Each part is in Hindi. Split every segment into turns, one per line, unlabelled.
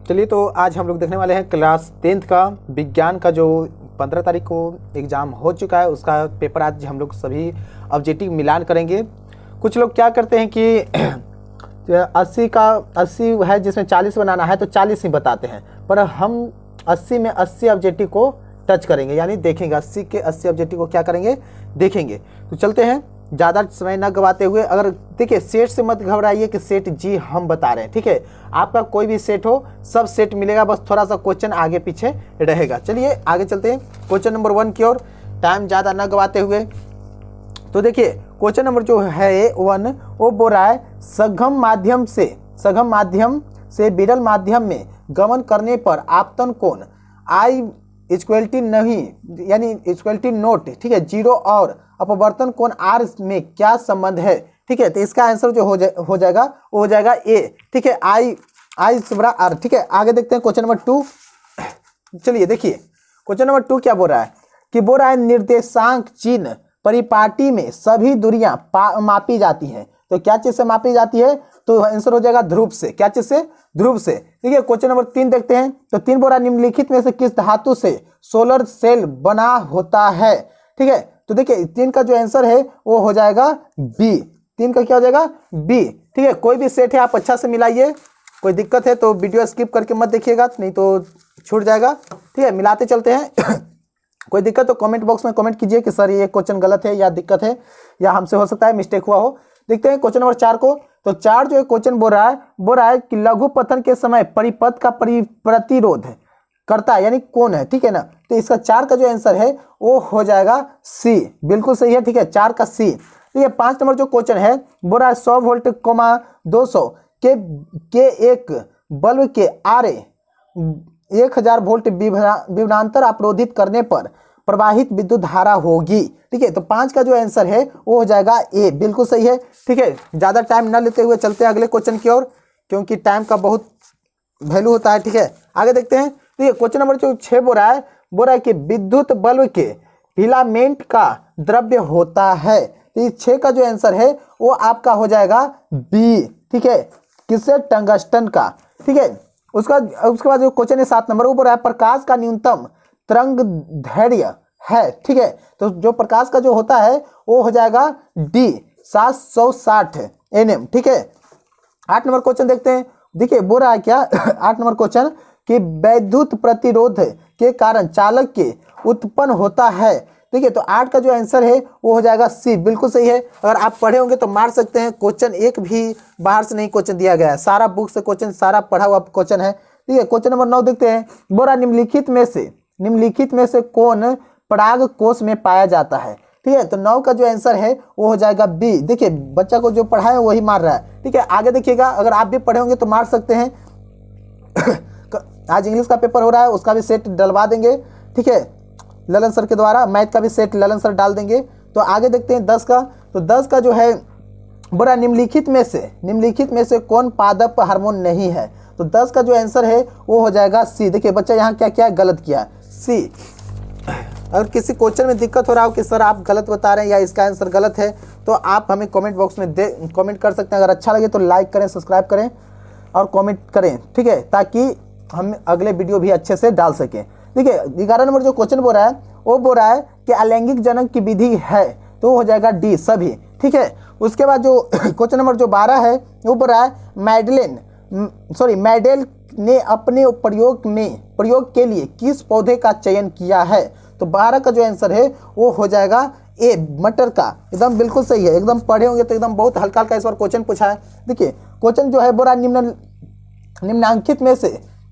चलिए, तो आज हम लोग देखने वाले हैं क्लास 10th का विज्ञान का जो 15 तारीख को एग्ज़ाम हो चुका है उसका पेपर आज हम लोग सभी ऑब्जेक्टिव मिलान करेंगे। कुछ लोग क्या करते हैं कि 80 है जिसमें 40 बनाना है तो 40 ही बताते हैं, पर हम 80 में 80 ऑब्जेक्टिव को टच करेंगे, यानी देखेंगे 80 के 80 ऑब्जेक्टिव को क्या करेंगे, देखेंगे। तो चलते हैं ज़्यादा समय न गवाते हुए। अगर देखिए, सेट से मत घबराइए कि सेट जी हम बता रहे हैं, ठीक है। आपका कोई भी सेट हो सब सेट मिलेगा, बस थोड़ा सा क्वेश्चन आगे पीछे रहेगा। चलिए आगे चलते हैं क्वेश्चन नंबर 1 की ओर, टाइम ज़्यादा न गवाते हुए। तो देखिए क्वेश्चन नंबर जो है 1 वो बोल रहा है सघन माध्यम से विरल माध्यम में गमन करने पर आपतन कोण आई इक्वलिटी नहीं, यानी इक्वलिटी नोट, ठीक है, 0 और अपवर्तन कोण आर में क्या संबंध है, ठीक है। तो इसका आंसर जो हो जाएगा वो हो जाएगा ए, ठीक है, आई बड़ा आर, ठीक है। आगे देखते हैं क्वेश्चन नंबर 2। चलिए देखिए क्वेश्चन नंबर 2 क्या बोल रहा है कि बोल रहा है निर्देशांक चिन्ह परिपाटी में सभी दूरियां मापी जाती हैं। तो क्या चीज से मापी जाती है, तो आंसर हो जाएगा ध्रुव से। क्या चीज से, ध्रुव से। ठीक है, क्वेश्चन नंबर 3 देखते हैं। तो 3 बोल रहा है निम्नलिखित में से किस धातु से सोलर सेल बना होता है, ठीक है। तो देखिए 3 का जो आंसर है वो हो जाएगा बी। 3 का क्या हो जाएगा, बी, ठीक है। कोई भी सेट है आप अच्छा से मिलाइए, कोई दिक्कत है तो वीडियो स्किप करके मत देखिएगा, नहीं तो छूट जाएगा, ठीक है। मिलाते चलते हैं। कोई दिक्कत तो कमेंट बॉक्स में कमेंट कीजिए कि सर ये क्वेश्चन गलत है या दिक्कत है, या हमसे हो सकता है मिस्टेक हुआ हो। देखते हैं क्वेश्चन नंबर 4 को। तो 4 जो क्वेश्चन बोल रहा है कि लघु पतन के समय परिपथ का प्रतिरोध करता है, यानी कौन है, ठीक है ना। तो इसका 4 का जो आंसर है वो हो जाएगा सी, बिल्कुल सही है, ठीक है, 4 का सी। तो ये 5 नंबर जो क्वेश्चन है बोल रहा है 100 वोल्ट 200 के एक बल्ब के आरे 1000 वोल्ट विभवांतर अवरोधित करने पर प्रवाहित विद्युत धारा होगी, ठीक है। तो 5 का जो आंसर है वो हो जाएगा ए, बिल्कुल सही है, ठीक है। ज़्यादा टाइम न लेते हुए चलते हैं अगले क्वेश्चन की ओर, क्योंकि टाइम का बहुत वैल्यू होता है, ठीक है। आगे देखते हैं। तो ये क्वेश्चन नंबर जो 6 बोल रहा है कि विद्युत बल्ब के फिलामेंट का द्रव्य होता है। तो ये 6 का जो आंसर है वो आपका हो जाएगा बी, ठीक है, किससे, टंगस्टन का, ठीक है। उसके बाद जो क्वेश्चन है 7 नंबर, वो बोल रहा है प्रकाश का न्यूनतम तरंग दैर्घ्य है, ठीक है। तो जो प्रकाश का जो होता है वो हो जाएगा डी, 760 nm, ठीक है। 8 नंबर क्वेश्चन देखते हैं। देखिए बोल रहा है क्या 8 नंबर क्वेश्चन कि वैद्युत प्रतिरोध के कारण चालक के उत्पन्न होता है, ठीक है। तो 8 का जो आंसर है वो हो जाएगा सी, बिल्कुल सही है। अगर आप पढ़े होंगे तो मार सकते हैं, क्वेश्चन एक भी बाहर से नहीं क्वेश्चन दिया गया है, सारा बुक से क्वेश्चन, सारा पढ़ा हुआ क्वेश्चन है, ठीक है। क्वेश्चन नंबर 9 देखते हैं। बोरा निम्नलिखित में से कौन पराग कोश में पाया जाता है, ठीक है। तो 9 का जो आंसर है वो हो जाएगा बी। देखिए बच्चा को जो पढ़ा है वही मार रहा है, ठीक है। आगे देखिएगा, अगर आप भी पढ़े होंगे तो मार सकते हैं। आज इंग्लिश का पेपर हो रहा है, उसका भी सेट डलवा देंगे, ठीक है, ललन सर के द्वारा। मैथ का भी सेट ललन सर डाल देंगे। तो आगे देखते हैं 10 का। तो 10 का जो है बड़ा निम्नलिखित में से कौन पादप हार्मोन नहीं है। तो 10 का जो आंसर है वो हो जाएगा सी। देखिए बच्चा यहाँ क्या क्या गलत किया, सी। अगर किसी क्वेश्चन में दिक्कत हो रहा हो कि सर आप गलत बता रहे हैं या इसका आंसर गलत है, तो आप हमें कमेंट बॉक्स में कमेंट कर सकते हैं। अगर अच्छा लगे तो लाइक करें, सब्सक्राइब करें और कमेंट करें, ठीक है, ताकि हम अगले वीडियो भी अच्छे से डाल सकें। देखिए 11 नंबर जो क्वेश्चन बोल रहा है वो बोल रहा है कि अलैंगिक जनन की विधि है, तो हो जाएगा डी, सभी, ठीक है। उसके बाद जो क्वेश्चन नंबर जो 12 है वो बोल रहा है मेडेल ने अपने प्रयोग के लिए किस पौधे का चयन किया है। तो 12 का जो आंसर है वो हो जाएगा ए, मटर का, एकदम बिल्कुल सही है। एकदम पढ़े होंगे तो एकदम बहुत हल्का हल्का इस बार क्वेश्चन पूछा है। देखिए क्वेश्चन जो है बोल रहा निम्नलिखित में से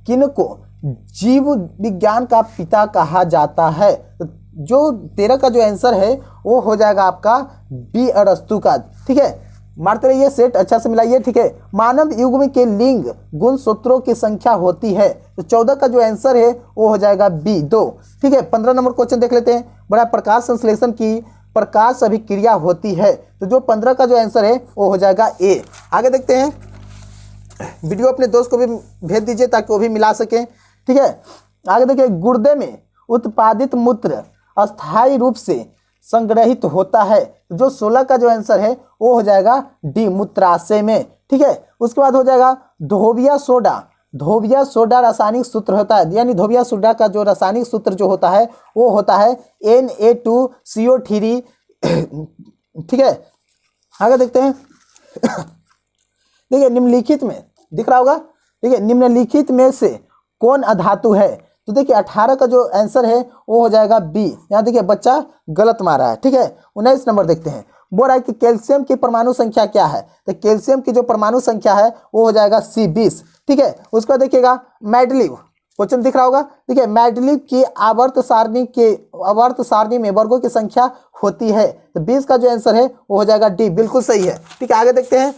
किनको जीव विज्ञान का पिता कहा जाता है। तो जो 13 का जो आंसर है वो हो जाएगा आपका बी, अरस्तु का, ठीक है। मारते रहिए, सेट अच्छा से मिलाइए, ठीक है। मानव युग्म के लिंग गुण सूत्रों की संख्या होती है। तो 14 का जो आंसर है वो हो जाएगा बी, 2, ठीक है। 15 नंबर क्वेश्चन देख लेते हैं। बड़ा प्रकाश संश्लेषण की प्रकाश अभिक्रिया होती है। तो जो 15 का जो आंसर है वो हो जाएगा ए। आगे देखते हैं। वीडियो अपने दोस्त को भी भेज दीजिए ताकि वो भी मिला सकें, ठीक है। आगे देखिए, गुर्दे में उत्पादित मूत्र अस्थायी रूप से संग्रहित होता है। जो 16 का जो आंसर है वो हो जाएगा डी, मूत्राशय में, ठीक है। उसके बाद हो जाएगा धोबिया सोडा धोबिया सोडा रासायनिक सूत्र होता है, यानी धोबिया सोडा का जो रासायनिक सूत्र जो होता है वो होता है Na2CO3। ठीक है, आगे देखते हैं। देखिए निम्नलिखित में दिख रहा होगा, देखिए निम्नलिखित में से कौन अधातु है? तो देखिए 18 का जो आंसर है वो हो जाएगा बी। यहाँ देखिए बच्चा गलत मारा है। ठीक है, 19 नंबर देखते हैं। बोल रहा है कि कैल्शियम की परमाणु संख्या क्या है? तो कैल्शियम की जो परमाणु संख्या है वो हो जाएगा C20। ठीक है, उसका देखिएगा मैडलिव, क्वेश्चन दिख रहा होगा। देखिए मैडलिव की आवर्त सारणी में वर्गों की संख्या होती है, तो 20 का जो आंसर है वो हो जाएगा डी, बिल्कुल सही है। ठीक है, आगे देखते हैं।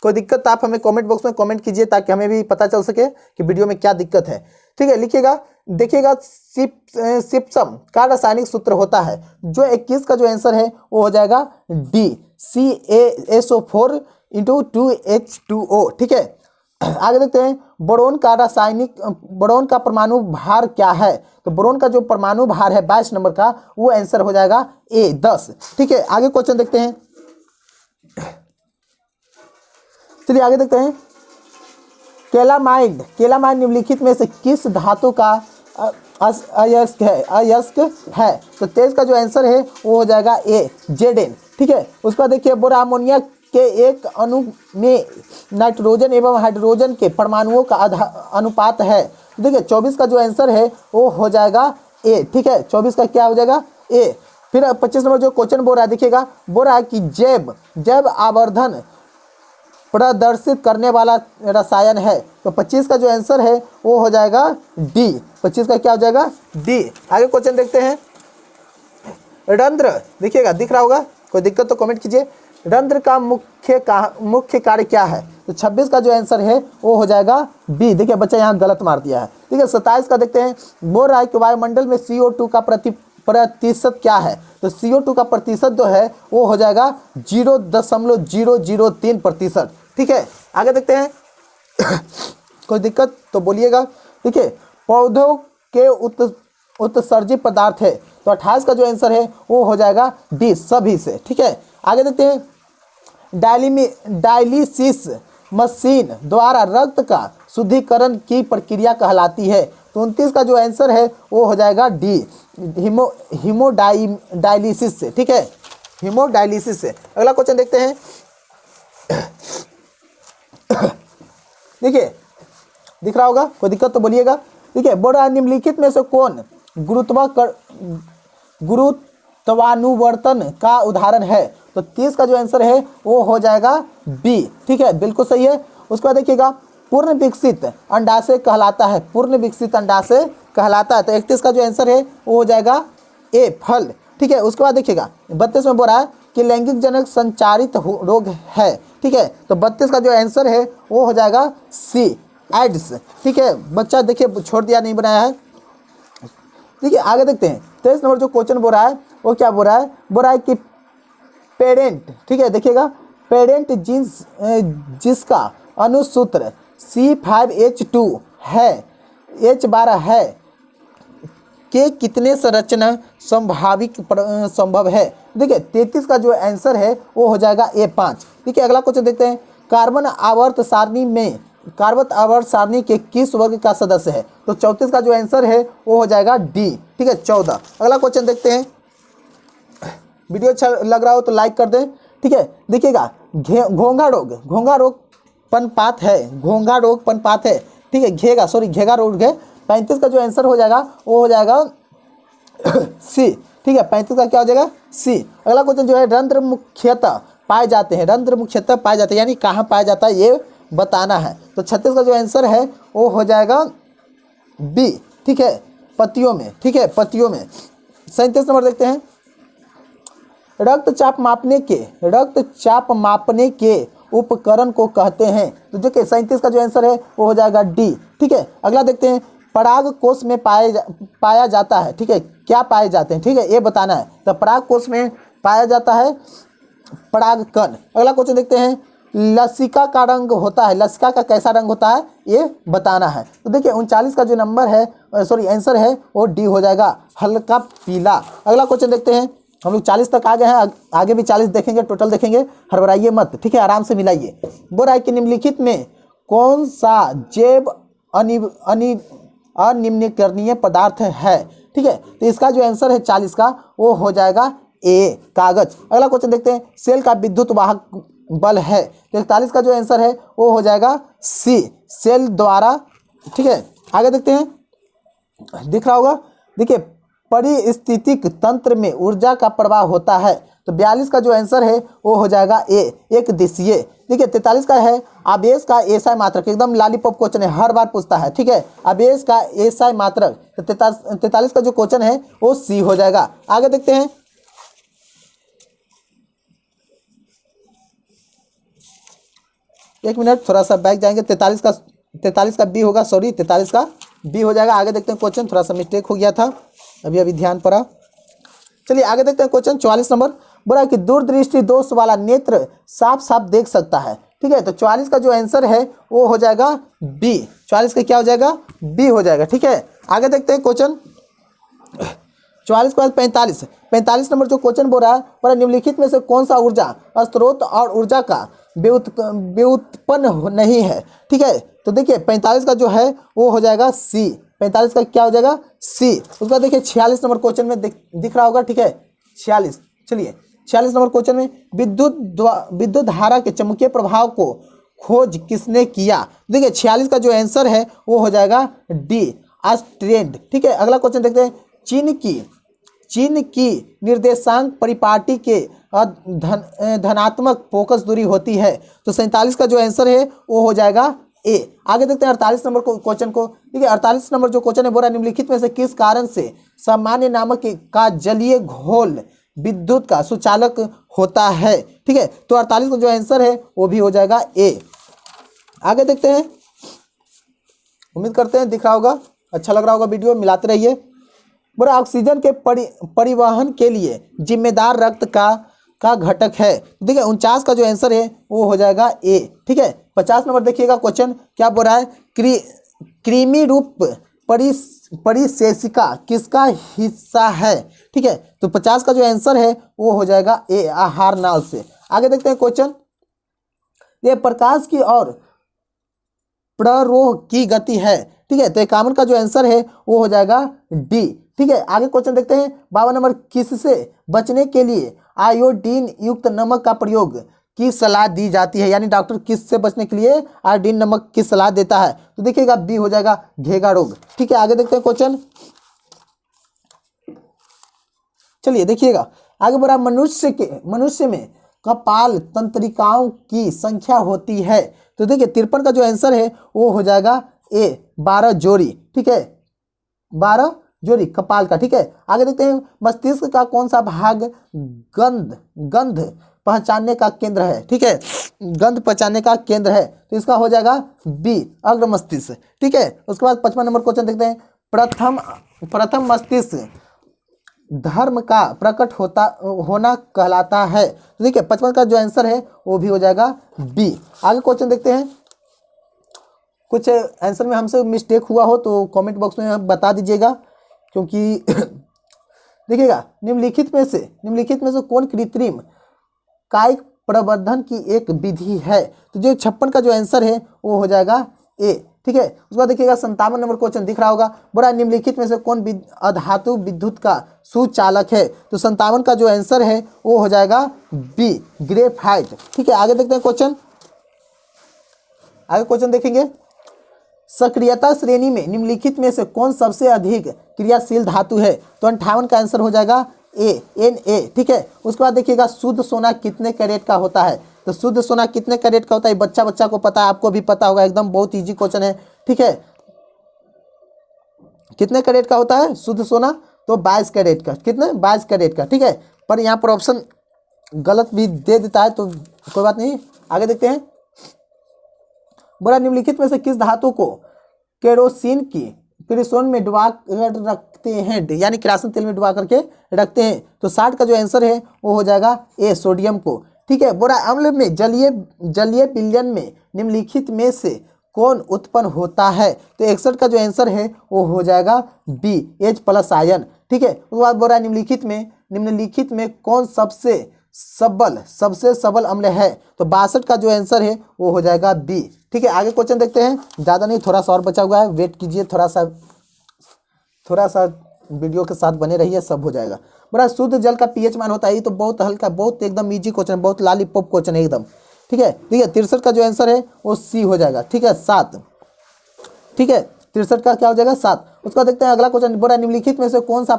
कोई दिक्कत आप हमें कमेंट बॉक्स में कमेंट कीजिए ताकि हमें भी पता चल सके कि वीडियो में क्या दिक्कत है। ठीक है, लिखिएगा। देखिएगा सिप्सम का रासायनिक सूत्र होता है, जो 21 का जो आंसर है वो हो जाएगा डी, CaSO4 × 2H2O। ठीक है, आगे देखते हैं। बोरोन का परमाणु भार क्या है? तो बोरोन का जो परमाणु भार है 22 नंबर का, वो आंसर हो जाएगा A, 10। ठीक है, आगे क्वेश्चन देखते हैं। चलिए आगे देखते हैं। केलामाइड निम्नलिखित में से किस धातु का अयस्क है? तो 23 का जो आंसर है वो हो जाएगा ए, Zn। ठीक है, उसका देखिए बोरा अमोनिया के एक अणु में नाइट्रोजन एवं हाइड्रोजन के परमाणुओं का अनुपात है। देखिए 24 का जो आंसर है वो हो जाएगा ए। ठीक है, 24 का क्या हो जाएगा? ए। फिर 25 नंबर जो क्वेश्चन बोल रहा है, देखिएगा बोल रहा है कि जैव आवर्धन प्रदर्शित करने वाला रसायन है। तो 25 का जो आंसर है वो हो जाएगा डी। 25 का क्या हो जाएगा? डी। आगे क्वेश्चन देखते हैं। रंध्र देखिएगा, दिख रहा होगा, कोई दिक्कत तो कमेंट कीजिए। रंध्र का मुख्य कार्य क्या है? तो 26 का जो आंसर है वो हो जाएगा बी। देखिए बच्चा यहाँ गलत मार दिया है। ठीक है, 27 का देखते हैं। बोल रहा है कि वायुमंडल में CO2 का प्रतिशत क्या है? तो CO2 का प्रतिशत जो है वो हो जाएगा 0.003%। ठीक है, आगे देखते हैं। कोई दिक्कत तो बोलिएगा। देखिए पौधों के उत्सर्जित पदार्थ है, तो 28 का जो आंसर है वो हो जाएगा डी, सभी से। ठीक है, आगे देखते हैं। डायलिसिस मशीन द्वारा रक्त का शुद्धिकरण की प्रक्रिया कहलाती है। तो 29 का जो आंसर है वो हो जाएगा डी, हीमोडायलिसिस से। ठीक है, हीमोडायलिसिस से। अगला क्वेश्चन देखते हैं। देखिए दिख रहा होगा, कोई दिक्कत तो बोलिएगा। देखिए बड़ा निम्नलिखित में से कौन गुरुत्वानुवर्तन का उदाहरण है? तो 30 का जो आंसर है वो हो जाएगा बी। ठीक है, बिल्कुल सही है। उसका देखिएगा पूर्ण विकसित अंडाशय कहलाता है, पूर्ण विकसित अंडाशय कहलाता है। तो 31 का जो आंसर है वो हो जाएगा ए, फल। ठीक है, उसके बाद देखिएगा 32 में बोल रहा है कि लैंगिक जनक संचारित रोग है। ठीक है, तो 32 का जो आंसर है वो हो जाएगा सी, एड्स। ठीक है, बच्चा देखिए छोड़ दिया, नहीं बनाया है। देखिए आगे देखते हैं। 23 नंबर जो क्वेश्चन बोल रहा है वो क्या बोल रहा है? बोल रहा है कि पेरेंट, ठीक है देखिएगा, पेरेंट जीन्स जिसका अनुसूत्र C5H2 है, H12 है, के कितने संरचना संभव है? देखिए 33 का जो आंसर है वो हो जाएगा A5। देखिए अगला क्वेश्चन देखते हैं। कार्बन आवर्त सारणी के किस वर्ग का सदस्य है? तो 34 का जो आंसर है वो हो जाएगा डी। ठीक है, 14। अगला क्वेश्चन देखते हैं। वीडियो अच्छा लग रहा हो तो लाइक कर दें। ठीक है, देखिएगा घोंघा रोग पनपात है। ठीक है, घेगा रोग है। 35 का जो आंसर हो जाएगा वो हो जाएगा सी। ठीक है, 35 का क्या हो जाएगा? सी। अगला क्वेश्चन जो है, रंध्र मुख्यतः पाए जाते हैं, यानी कहाँ पाया जाता है ये बताना है। तो 36 का जो आंसर है वो हो जाएगा बी। ठीक है, पत्तियों में। ठीक है, पत्तियों में। 37 नंबर देखते हैं। रक्तचाप मापने के उपकरण को कहते हैं। तो जो कि 37 का जो आंसर है वो हो जाएगा डी। ठीक है, अगला देखते हैं। पराग कोष में पाया जाता है। ठीक है, क्या पाए जाते हैं? ठीक है, ये बताना है। तो पराग कोष में पाया जाता है परागकण। अगला क्वेश्चन देखते हैं। लसिका का रंग होता है, लसिका का कैसा रंग होता है ये बताना है। तो देखिए 39 का जो नंबर है, आंसर है वो डी हो जाएगा, हल्का पीला। अगला क्वेश्चन देखते हैं। हम लोग 40 तक आ गए हैं, आगे भी 40 देखेंगे, टोटल देखेंगे, हड़बड़ाइए मत। ठीक है, आराम से मिलाइए। बोल रहा है कि निम्नलिखित में कौन सा जैव अनिम्नीकरणीय पदार्थ है। ठीक है, तो इसका जो आंसर है 40 का वो हो जाएगा ए, कागज। अगला क्वेश्चन देखते हैं, सेल का विद्युत वाहक बल है, तो 41 का जो आंसर है वो हो जाएगा सी, सेल द्वारा। ठीक है, आगे देखते हैं, दिख रहा होगा, देखिए परिस्थितिक तंत्र में ऊर्जा का प्रवाह होता है, तो 42 का जो आंसर है वो हो जाएगा ए, एक दिशीय। ठीक है, 43 का है आवेश का एसआई मात्रक, एकदम लॉलीपॉप क्वेश्चन है, हर बार पूछता है। ठीक है, आवेश का एसआई मात्रक, तो 43 का जो क्वेश्चन है वो सी हो जाएगा। आगे देखते हैं, एक मिनट थोड़ा सा बैक जाएंगे, 43 का बी होगा, सॉरी 43 का बी हो जाएगा। आगे देखते हैं क्वेश्चन, थोड़ा सा मिस्टेक हो गया था, अभी ध्यान पड़ा। चलिए आगे देखते हैं क्वेश्चन 44 नंबर, बोला कि दूरदृष्टि दोष वाला नेत्र साफ साफ देख सकता है। ठीक है, तो 44 का जो आंसर है वो हो जाएगा बी, 44 का क्या हो जाएगा, बी हो जाएगा। ठीक है, आगे देखते हैं क्वेश्चन 44 के बाद 45 नंबर जो क्वेश्चन बोल रहा है, पर निम्नलिखित में से कौन सा ऊर्जा स्रोत और ऊर्जा का व्युत्पन्न नहीं है। ठीक है, तो देखिए 45 का जो है वो हो जाएगा सी, 45 का क्या हो जाएगा सी। उसके बाद देखिए 46 नंबर क्वेश्चन में दिख रहा होगा। ठीक है, 46, चलिए 46 नंबर क्वेश्चन में विद्युत धारा के चुंबकीय प्रभाव को खोज किसने किया। देखिए 46 का जो आंसर है वो हो जाएगा डी, ऑस्ट्रेंड। ठीक है, अगला क्वेश्चन देखते हैं, चीन की निर्देशांक परिपाटी के धनात्मक फोकस दूरी होती है, तो 47 का जो आंसर है वो हो जाएगा ए। आगे देखते हैं 48 नंबर क्वेश्चन को। ठीक है, 48 नंबर जो क्वेश्चन है बोला निम्नलिखित में से किस कारण से सामान्य नामक का जलीय घोल विद्युत का सुचालक होता है। ठीक है, तो 48 का जो आंसर है वो भी हो जाएगा ए। आगे देखते हैं, उम्मीद करते हैं दिख रहा होगा, अच्छा लग रहा होगा वीडियो, मिलाते रहिए। बोला ऑक्सीजन के परिवहन के लिए जिम्मेदार रक्त का घटक है। देखिए 49 का जो आंसर है वो हो जाएगा ए। ठीक है, 50 नंबर देखिएगा क्वेश्चन क्या बोल रहा है, कृमि रूप परिशेषिका किसका हिस्सा है। ठीक है, तो 50 का जो आंसर है वो हो जाएगा ए, आहार नाल से। आगे देखते हैं क्वेश्चन, ये प्रकाश की और प्ररोह की गति है। ठीक है, तो 51 का जो आंसर है वो हो जाएगा डी। ठीक है, आगे क्वेश्चन देखते हैं, 52 नंबर, किससे बचने के लिए आयोडीन युक्त नमक का प्रयोग की सलाह दी जाती है, यानी डॉक्टर किससे बचने के लिए आयोडीन नमक की सलाह देता है, तो देखिएगा बी हो जाएगा घेगा रोग। ठीक है, आगे देखते हैं क्वेश्चन, चलिए देखिएगा आगे बढ़ा, मनुष्य में कपाल तंत्रिकाओं की संख्या होती है, तो देखिए 53 का जो आंसर है वो हो जाएगा ए, 12 जोड़ी। ठीक है, 12 जोड़ी कपाल का। ठीक है, आगे देखते हैं, मस्तिष्क का कौन सा भाग गंध पहचानने का केंद्र है। ठीक है, गंध पहचानने का केंद्र है, तो इसका हो जाएगा बी, अग्र मस्तिष्क। ठीक है, उसके बाद 55 नंबर क्वेश्चन देखते हैं, प्रथम मस्तिष्क धर्म का प्रकट होना कहलाता है, तो देखिए 55 का जो आंसर है वो भी हो जाएगा बी। आगे क्वेश्चन देखते हैं, कुछ आंसर में हमसे मिस्टेक हुआ हो तो कमेंट बॉक्स में बता दीजिएगा, क्योंकि देखिएगा निम्नलिखित में से कौन कृत्रिम कायिक प्रवर्धन की एक विधि है, तो जो 56 का जो आंसर है वो हो जाएगा ए। ठीक है, उसके बाद देखिएगा 57 नंबर क्वेश्चन दिख रहा होगा, बड़ा निम्नलिखित में से कौन अधातु विद्युत का सुचालक है, तो 57 का जो आंसर है वो हो जाएगा बी, ग्रेफाइट। ठीक है, आगे देखते हैं क्वेश्चन, आगे क्वेश्चन देखेंगे, सक्रियता श्रेणी में निम्नलिखित में से कौन सबसे अधिक क्रियाशील धातु है, तो 58 का आंसर हो जाएगा ए, Na। ठीक है, उसके बाद देखिएगा शुद्ध सोना कितने कैरेट का होता है, तो शुद्ध सोना कितने कैरेट का होता है, बच्चा को पता है, आपको भी पता होगा, एकदम बहुत इजी क्वेश्चन है। ठीक है, कितने कैरेट का होता है शुद्ध सोना, तो 22 कैरेट का। कितने, 22 कैरेट का। ठीक है, पर यहाँ पर ऑप्शन गलत भी दे देता है, तो कोई बात नहीं। आगे देखते हैं, बड़ा निम्नलिखित में से किस धातु को केरोसिन में डुबा कर रखते हैं, यानी केरोसिन तेल में डुबा करके रखते हैं, तो 60 का जो आंसर है वो हो जाएगा ए, सोडियम को। ठीक है, बोरा अम्ल में जलीय विलयन में निम्नलिखित में से कौन उत्पन्न होता है, तो 61 का जो आंसर है वो हो जाएगा बी, H+ आयन। ठीक है, उसके बाद बोरा निम्नलिखित में कौन सबसे सबल, सबसे सबल अम्ल है, तो 62 का जो आंसर है वो हो जाएगा बी। ठीक है, आगे क्वेश्चन देखते हैं, ज़्यादा नहीं, थोड़ा सा और बचा हुआ है, वेट कीजिए, थोड़ा सा वीडियो के साथ बने रहिए, सब हो जाएगा। बड़ा शुद्ध जल का पीएच मान होता है, ये तो बहुत हल्का, बहुत एकदम इजी क्वेश्चन है, बहुत लॉलीपॉप क्वेश्चन है एकदम। ठीक है, 63 का जो आंसर है वो सी हो जाएगा। ठीक है, 7। ठीक है, 63 का क्या हो जाएगा 7। उसका देखते हैं अगला क्वेश्चन, बोला निम्नलिखित में से कौन सा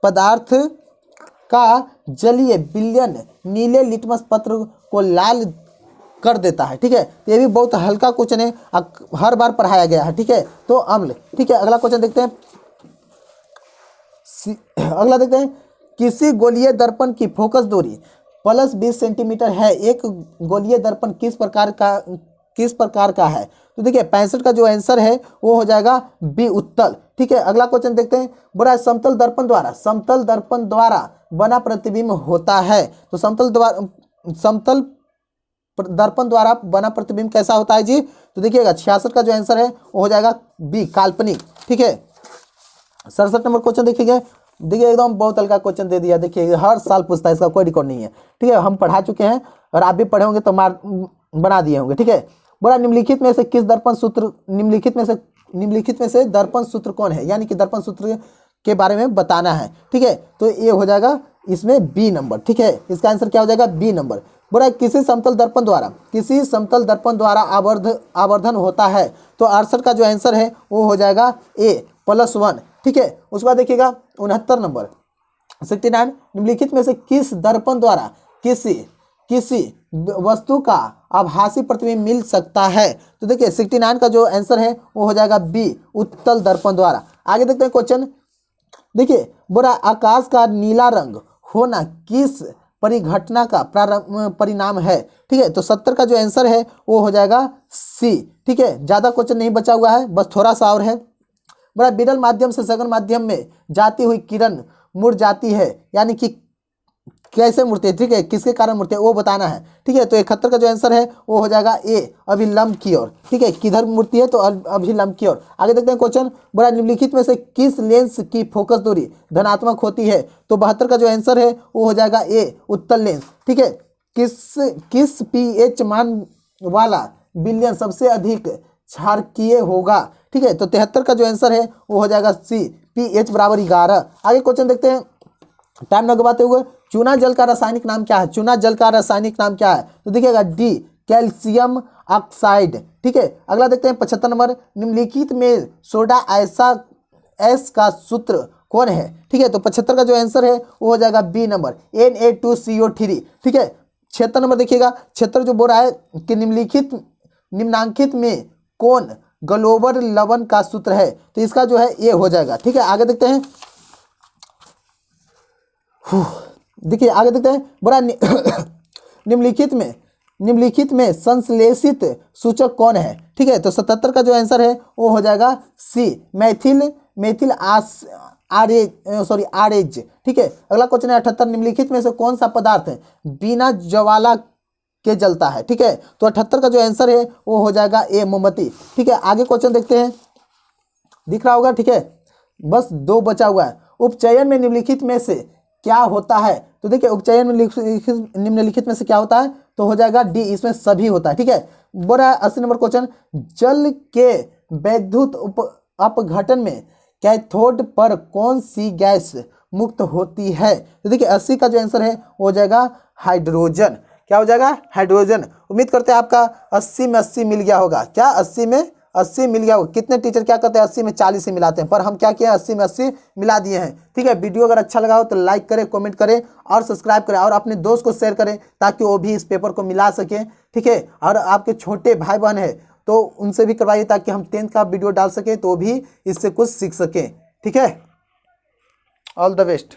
पदार्थ का जलीय विलयन नीले लिटमस पत्र को लाल कर देता है। ठीक है, तो ये भी बहुत हल्का क्वेश्चन है, हर बार पढ़ाया गया है। ठीक है, तो अम्ल। ठीक है, अगला क्वेश्चन देखते हैं, किसी गोलीय दर्पण की फोकस दूरी +20 सेंटीमीटर है, एक गोलीय दर्पण किस प्रकार का है? तो देखिए 65 का जो आंसर है वो हो जाएगा बी, उत्तल। ठीक है, अगला क्वेश्चन देखते हैं, बोला समतल दर्पण द्वारा बना प्रतिबिंब होता है, तो समतल दर्पण द्वारा बना प्रतिबिंब कैसा होता है जी? तो देखिएगा 66 का जो आंसर है वो हो जाएगा बी, काल्पनिक। ठीक है, 67 नंबर क्वेश्चन देखिए, एकदम बहुत हल्का क्वेश्चन दे दिया, देखिए हर साल पूछता है, इसका कोई रिकॉर्ड नहीं है। ठीक है, हम पढ़ा चुके हैं और आप भी पढ़े होंगे तो बना दिए होंगे। ठीक है, बोला निम्नलिखित में से दर्पण सूत्र कौन है, यानी कि दर्पण सूत्र के बारे में बताना है। ठीक है, तो ये हो जाएगा इसमें बी नंबर। ठीक है, इसका आंसर क्या हो जाएगा? B number. बोला किसी समतल दर्पण द्वारा आवर्धन होता है, तो 68 का जो आंसर है वो हो जाएगा ए, +1। ठीक है, उसके बाद देखिएगा 69 नंबर, 69, निम्नलिखित में से किस दर्पण द्वारा किसी वस्तु का आभासी प्रतिबिंब मिल सकता है? तो देखिए 69 का जो आंसर है वो हो जाएगा बी, उत्तल दर्पण द्वारा। आगे देखते हैं क्वेश्चन, देखिए बोला आकाश का नीला रंग होना किस परिघटना का परिणाम है? ठीक है, तो 70 का जो आंसर है वो हो जाएगा सी। ठीक है, ज्यादा क्वेश्चन नहीं बचा हुआ है, बस थोड़ा सा और है। बड़ा विरल माध्यम से सघन माध्यम में जाती हुई किरण मुड़ जाती है, यानी कि कैसे मुड़ती है? ठीक है, किसके कारण मुड़ती है वो बताना है। ठीक है, तो 71 का जो आंसर है वो हो जाएगा ए, अभिलंब की ओर। ठीक है, किधर मुड़ती है? तो अभिलंब की ओर। आगे देखते हैं क्वेश्चन, बड़ा निम्नलिखित में से किस लेंस की फोकस दूरी धनात्मक होती है? तो 72 का जो आंसर है वो हो जाएगा ए, उत्तल लेंस। ठीक है, किस पीएच मान वाला विलयन सबसे अधिक क्षारकीय होगा? ठीक है, तो 73 का जो आंसर है वो हो जाएगा सी, pH = 11। आगे क्वेश्चन देखते हैं, टाइम न गवाते हुए, चूना जल का रासायनिक नाम क्या है? तो देखिएगा डी, कैल्शियम ऑक्साइड। ठीक है, अगला देखते हैं 75 नंबर, निम्नलिखित में सोडा एस का सूत्र कौन है? ठीक है, तो 75 का जो आंसर है वो हो जाएगा बी नंबर, Na2CO3। ठीक है, 76 नंबर देखिएगा, 76 जो बोल रहा है कि निम्नांकित में कौन ग्लोबल लवण का सूत्र है? तो इसका जो है ये हो जाएगा। ठीक है, आगे देखते हैं, देखिए आगे देखते हैं, बड़ा निम्नलिखित में संश्लेषित सूचक कौन है? ठीक है, तो 77 का जो आंसर है वो हो जाएगा सी, मेथिल आरेज। ठीक है, अगला क्वेश्चन है 78, निम्नलिखित में से कौन सा पदार्थ बिना ज्वाला के जलता है? ठीक है, तो 78 का जो आंसर है वो हो जाएगा ए, मोमबत्ती। ठीक है, आगे क्वेश्चन देखते हैं, दिख रहा होगा। ठीक है, बस 2 बचा हुआ है। उपचयन में निम्नलिखित में से क्या होता है? तो देखिए उपचयन में निम्नलिखित में से क्या होता है? तो हो जाएगा डी, इसमें सभी होता है। ठीक है, बोला 80 नंबर क्वेश्चन, जल के वैद्युत अपघटन में कैथोड पर कौन सी गैस मुक्त होती है? तो देखिए 80 का जो आंसर है वो हो जाएगा हाइड्रोजन। क्या हो जाएगा? हाइड्रोजन। उम्मीद करते हैं आपका 80 में 80 मिल गया होगा। क्या 80 में 80 मिल गया होगा? कितने टीचर क्या करते हैं 80 में 40 ही मिलाते हैं, पर हम क्या किए 80 में 80 मिला दिए हैं। ठीक है, वीडियो अगर अच्छा लगा हो तो लाइक करें, कमेंट करें और सब्सक्राइब करें, और अपने दोस्त को शेयर करें ताकि वो भी इस पेपर को मिला सकें। ठीक है, और आपके छोटे भाई बहन है तो उनसे भी करवाइए ताकि हम 10th का वीडियो डाल सकें तो भी इससे कुछ सीख सकें। ठीक है, ऑल द बेस्ट।